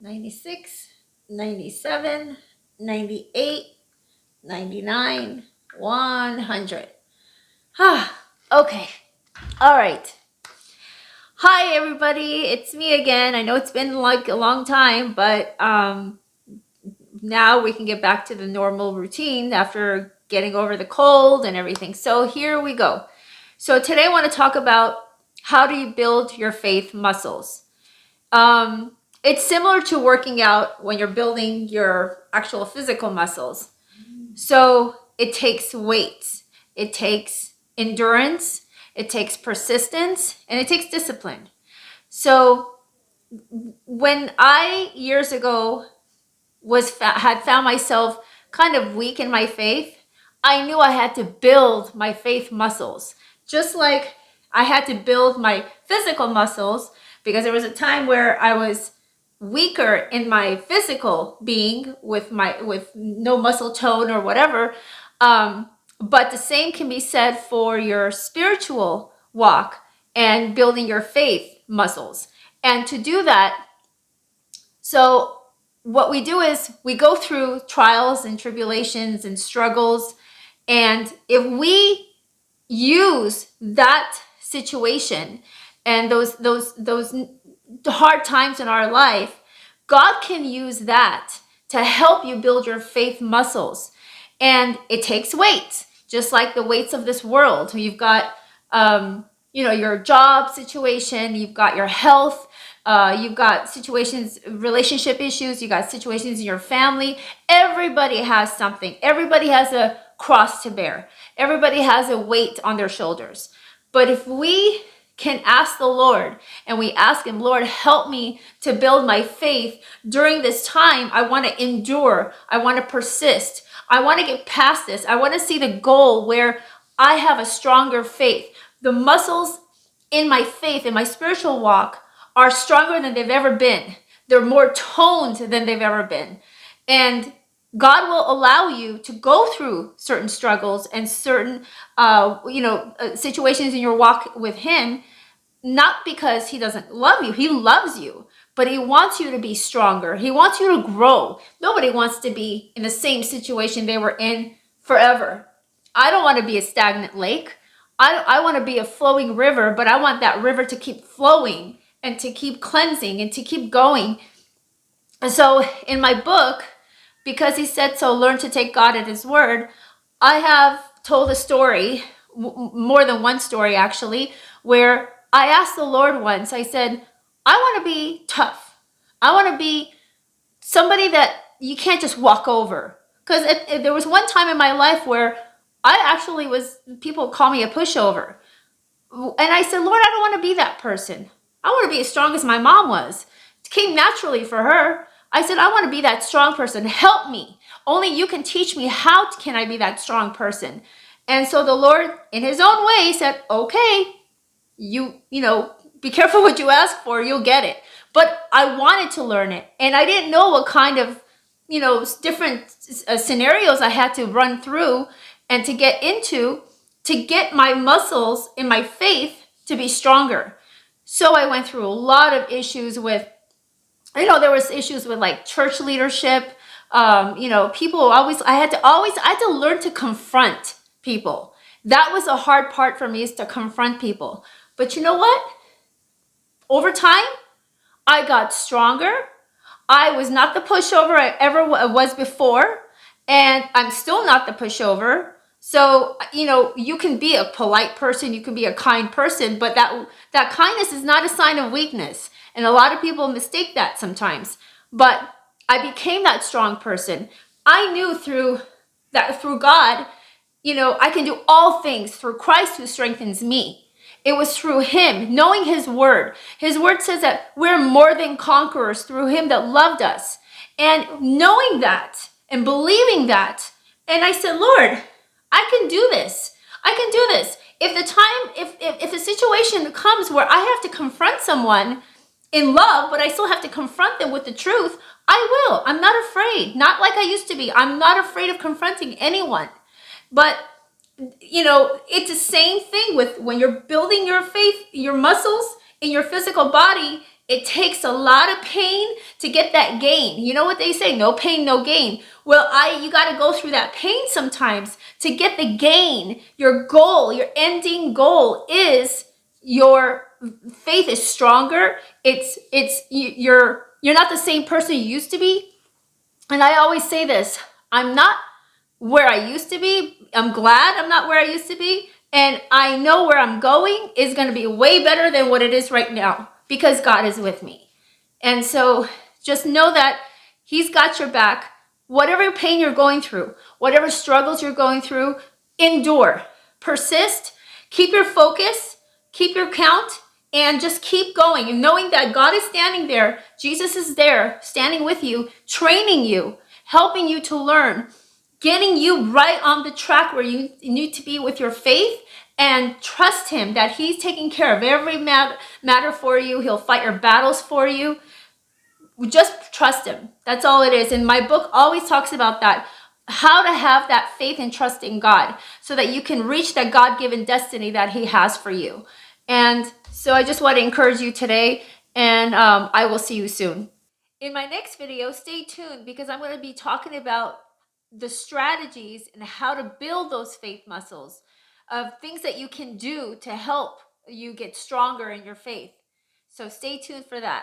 96, 97, 98, 99, 100. Okay. All right. Hi, everybody. It's me again. I know it's been like a long time, but now we can get back to the normal routine after getting over the cold and everything. So here we go. So today I want to talk about how do you build your faith muscles. It's similar to working out when you're building your actual physical muscles. So it takes weight, it takes endurance, it takes persistence, and it takes discipline. So when I years ago had found myself kind of weak in my faith, I knew I had to build my faith muscles, just like I had to build my physical muscles, because there was a time where I was weaker in my physical being with no muscle tone or whatever. But the same can be said for your spiritual walk and building your faith muscles. And to do that, so what we do is we go through trials and tribulations and struggles. And if we use that situation and those hard times in our life, God can use that to help you build your faith muscles. And it takes weight, just like the weights of this world. You've got, your job situation, you've got your health, you've got situations, relationship issues, you've got situations in your family. Everybody has something. Everybody has a cross to bear. Everybody has a weight on their shoulders. But if we can ask the Lord and we ask him, Lord, help me to build my faith during this time. I want to endure. I want to persist. I want to get past this. I want to see the goal where I have a stronger faith. The muscles in my faith, in my spiritual walk, are stronger than they've ever been. They're more toned than they've ever been. And God will allow you to go through certain struggles and certain, situations in your walk with him, not because he doesn't love you. He loves you, but he wants you to be stronger. He wants you to grow. Nobody wants to be in the same situation they were in forever. I don't want to be a stagnant lake. I want to be a flowing river, but I want that river to keep flowing and to keep cleansing and to keep going. And so in my book, because he said so, learn to take God at his word, I have told a story, more than one story actually, where I asked the Lord once, I said, I want to be tough. I want to be somebody that you can't just walk over. Because there was one time in my life where I actually people call me a pushover. And I said, Lord, I don't want to be that person. I want to be as strong as my mom was. It came naturally for her. I said, I want to be that strong person. Help me. Only you can teach me how can I be that strong person. And so the Lord, in his own way, said, okay, be careful what you ask for, you'll get it. But I wanted to learn it. And I didn't know what kind of, different scenarios I had to run through and to get into to get my muscles in my faith to be stronger. So I went through a lot of issues with, there was issues with like church leadership. People I had to learn to confront people. That was a hard part for me, is to confront people. But you know what? Over time, I got stronger. I was not the pushover I ever was before. And I'm still not the pushover. So, you can be a polite person, you can be a kind person, but that kindness is not a sign of weakness. And a lot of people mistake that sometimes. But I became that strong person. I knew through God, I can do all things through Christ who strengthens me. It was through him, knowing his word. His word says that we're more than conquerors through him that loved us. And knowing that and believing that, and I said, Lord, I can do this. I can do this. If a situation comes where I have to confront someone in love, but I still have to confront them with the truth, I will. I'm not afraid. Not like I used to be. I'm not afraid of confronting anyone. But it's the same thing with when you're building your faith, your muscles in your physical body. It takes a lot of pain to get that gain. You know what they say, no pain, no gain. Well, you got to go through that pain sometimes to get the gain. Your goal, your ending goal is your faith is stronger. You're not the same person you used to be. And I always say this, I'm not where I used to be. I'm glad I'm not where I used to be. And I know where I'm going is going to be way better than what it is right now because God is with me. And so just know that He's got your back. Whatever pain you're going through, whatever struggles you're going through, endure, persist, keep your focus, keep your count, and just keep going. And knowing that God is standing there, Jesus is there, standing with you, training you, helping you to learn, getting you right on the track where you need to be with your faith, and trust Him that He's taking care of every matter for you. He'll fight your battles for you. Just trust Him. That's all it is. And my book always talks about that, how to have that faith and trust in God so that you can reach that God-given destiny that He has for you. And so I just want to encourage you today, and I will see you soon. In my next video, stay tuned because I'm going to be talking about the strategies and how to build those faith muscles, of things that you can do to help you get stronger in your faith. So stay tuned for that.